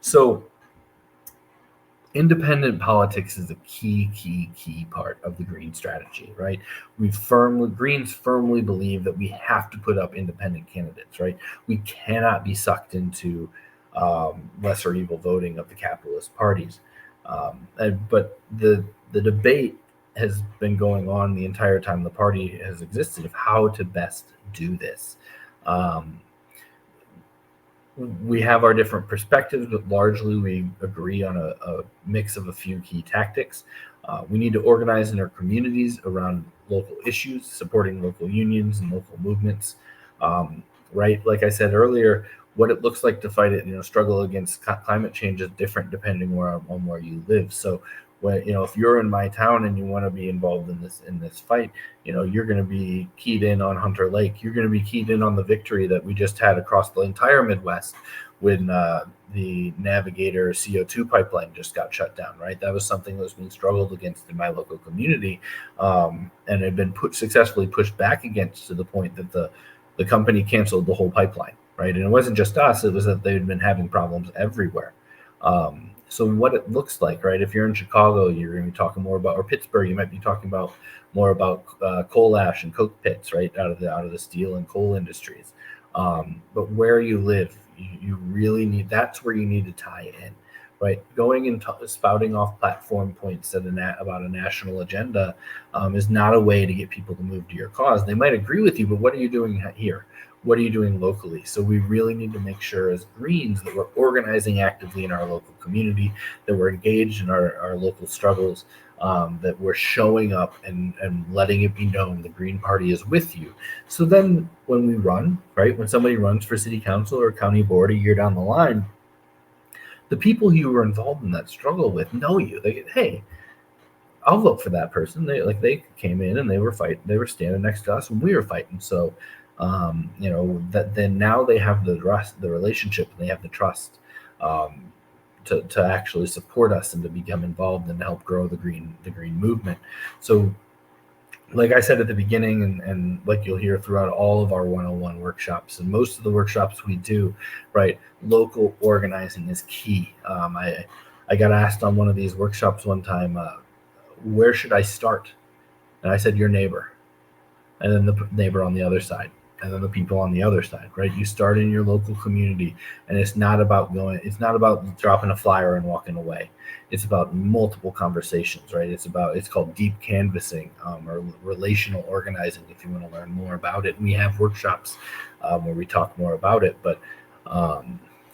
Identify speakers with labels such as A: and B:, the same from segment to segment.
A: So independent politics is a key part of the Green strategy, right? Greens firmly believe that we have to put up independent candidates, right? We cannot be sucked into lesser evil voting of the capitalist parties. But the debate has been going on the entire time the party has existed of how to best do this. Um, we have our different perspectives, but largely we agree on a mix of a few key tactics. We need to organize in our communities around local issues, supporting local unions and local movements. Right, like I said earlier, what it looks like to fight it, struggle against climate change is different depending on where you live. So, when if you're in my town and you want to be involved in this fight, you're going to be keyed in on Hunter Lake. You're going to be keyed in on the victory that we just had across the entire Midwest when the Navigator CO2 pipeline just got shut down, right? That was something that was being struggled against in my local community, and had been successfully pushed back against to the point that the company canceled the whole pipeline, right? And it wasn't just us; it was that they'd been having problems everywhere. So what it looks like, right? If you're in Chicago, you're going to be talking more about, or Pittsburgh, you might be talking about more about coal ash and coke pits, right, out of the steel and coal industries. But where you live, you really need. That's where you need to tie in, right? Going and spouting off platform points about a national agenda is not a way to get people to move to your cause. They might agree with you, but what are you doing here? What are you doing locally? So we really need to make sure as Greens that we're organizing actively in our local community, that we're engaged in our local struggles, that we're showing up and letting it be known the Green Party is with you. So then when we run, right, when somebody runs for city council or county board a year down the line, the people you were involved in that struggle with know you. They get, hey, I'll vote for that person. They came in and they were fighting. They were standing next to us when we were fighting. So, that then now they have the relationship, and they have the trust to actually support us and to become involved and help grow the green movement. So, like I said at the beginning, and like you'll hear throughout all of our 101 workshops, and most of the workshops we do, right, local organizing is key. I got asked on one of these workshops one time, where should I start? And I said, your neighbor, and then the neighbor on the other side, and then the people on the other side, right? You start in your local community, and it's not about dropping a flyer and walking away. It's about multiple conversations, right? It's called deep canvassing, or relational organizing, if you want to learn more about it. And we have workshops where we talk more about it, but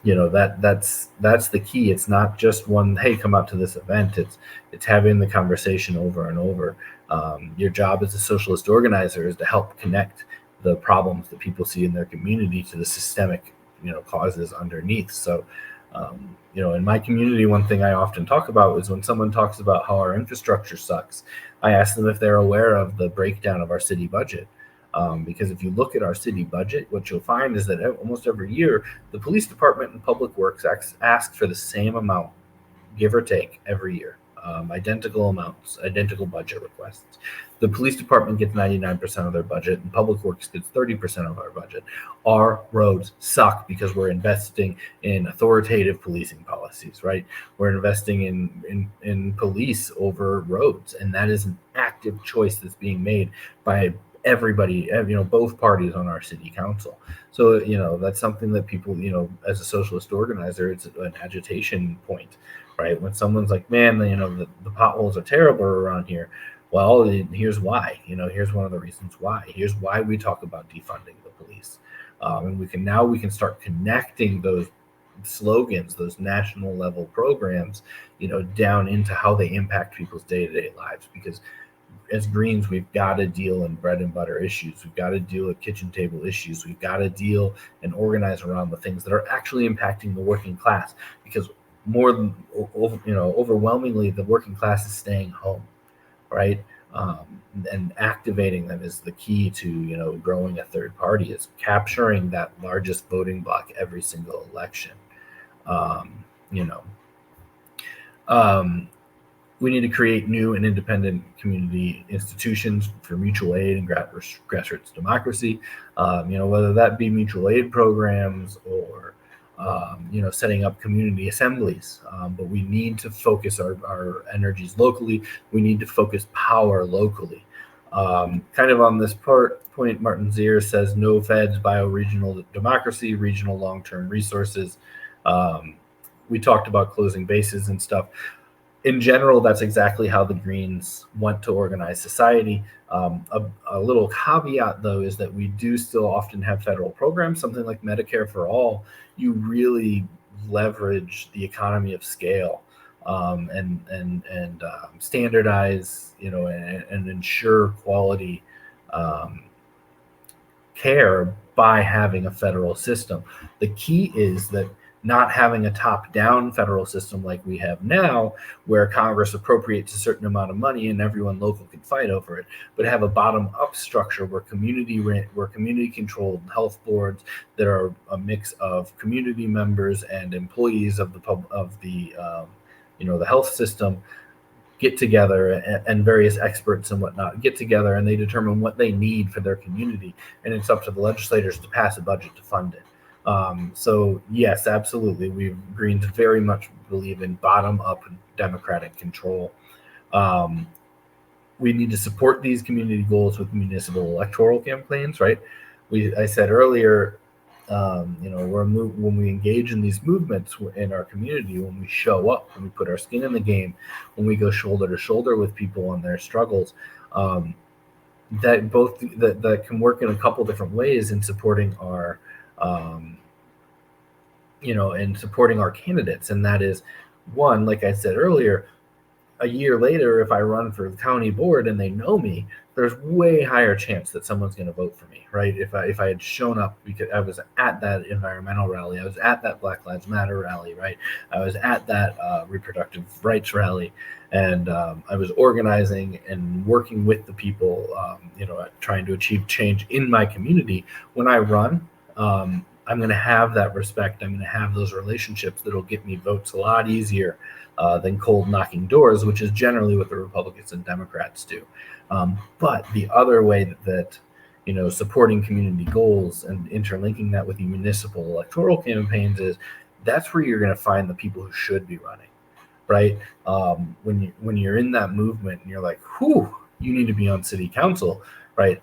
A: that's the key. It's not just one, hey, come out to this event. It's having the conversation over and over. Your job as a socialist organizer is to help connect the problems that people see in their community to the systemic causes underneath. So in my community, one thing I often talk about is when someone talks about how our infrastructure sucks, I ask them if they're aware of the breakdown of our city budget. Because if you look at our city budget, what you'll find is that almost every year, the police department and public works ask for the same amount, give or take, every year. Identical amounts, identical budget requests. The police department gets 99% of their budget, and public works gets 30% of our budget. Our roads suck because we're investing in authoritative policing policies, right? We're investing in police over roads, and that is an active choice that's being made by everybody, both parties on our city council. So, that's something that people, as a socialist organizer, it's an agitation point, right? When someone's like, man, the potholes are terrible around here. Well, here's why. Here's one of the reasons why. Here's why we talk about defunding the police, and we can start connecting those slogans, those national level programs, down into how they impact people's day-to-day lives. Because as Greens, we've got to deal in bread and butter issues. We've got to deal with kitchen table issues. We've got to deal and organize around the things that are actually impacting the working class. Because more than overwhelmingly, the working class is staying home, right? And activating them is the key to growing a third party. Is capturing that largest voting block every single election. We need to create new and independent community institutions for mutual aid and grassroots democracy. Whether that be mutual aid programs or setting up community assemblies. But we need to focus our energies locally. We need to focus power locally. Kind of on this point, Martin Zier says no feds, bioregional democracy, regional long-term resources. We talked about closing bases and stuff. In general, that's exactly how the Greens want to organize society. A little caveat, though, is that we do still often have federal programs, something like Medicare for All. You really leverage the economy of scale and standardize, and ensure quality care by having a federal system. The key is that not having a top-down federal system like we have now, where Congress appropriates a certain amount of money and everyone local can fight over it, but have a bottom-up structure where community-controlled health boards that are a mix of community members and employees of the health system get together, and various experts and whatnot get together, and they determine what they need for their community, and it's up to the legislators to pass a budget to fund it. So yes, absolutely, we Greens very much believe in bottom-up democratic control. We need to support these community goals with municipal electoral campaigns, right? I said earlier, when we engage in these movements in our community, when we show up, when we put our skin in the game, when we go shoulder to shoulder with people on their struggles, that can work in a couple different ways in supporting our candidates. And that is, one, like I said earlier, a year later, if I run for the county board and they know me, there's way higher chance that someone's going to vote for me, right? If I had shown up because I was at that environmental rally, I was at that Black Lives Matter rally, right? I was at that reproductive rights rally, and I was organizing and working with the people, trying to achieve change in my community. When I run, I'm going to have that respect. I'm going to have those relationships that'll get me votes a lot easier than cold knocking doors, which is generally what the Republicans and Democrats do. But the other way that supporting community goals and interlinking that with the municipal electoral campaigns is, that's where you're going to find the people who should be running, right? When you're in that movement and you're like, whew, you need to be on city council, right?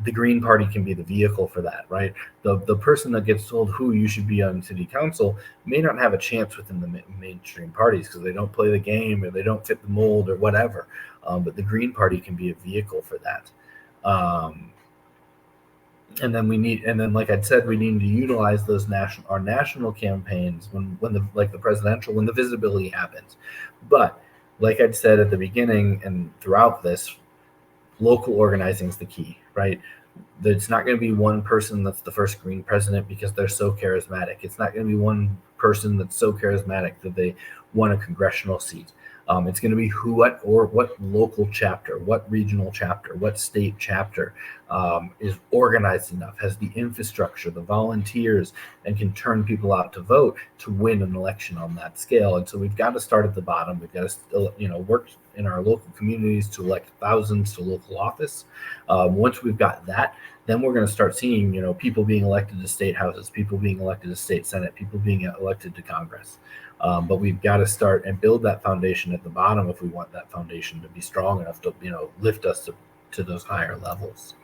A: The Green Party can be the vehicle for that, right? The person that gets told who you should be on city council may not have a chance within the mainstream parties because they don't play the game or they don't fit the mold or whatever. But the Green Party can be a vehicle for that. And then, like I said, we need to utilize those our national campaigns when the presidential, when the visibility happens. But like I'd said at the beginning and throughout this, local organizing is the key, right? It's not going to be one person that's the first Green president because they're so charismatic. It's not going to be one person that's so charismatic that they won a congressional seat. It's going to be what local chapter, what regional chapter, what state chapter is organized enough, has the infrastructure, the volunteers, and can turn people out to vote to win an election on that scale. And so we've got to start at the bottom. We've got to work in our local communities to elect thousands to local office. Once we've got that, then we're going to start seeing people being elected to state houses, people being elected to state senate, people being elected to Congress. But we've got to start and build that foundation at the bottom if we want that foundation to be strong enough to lift us to those higher levels.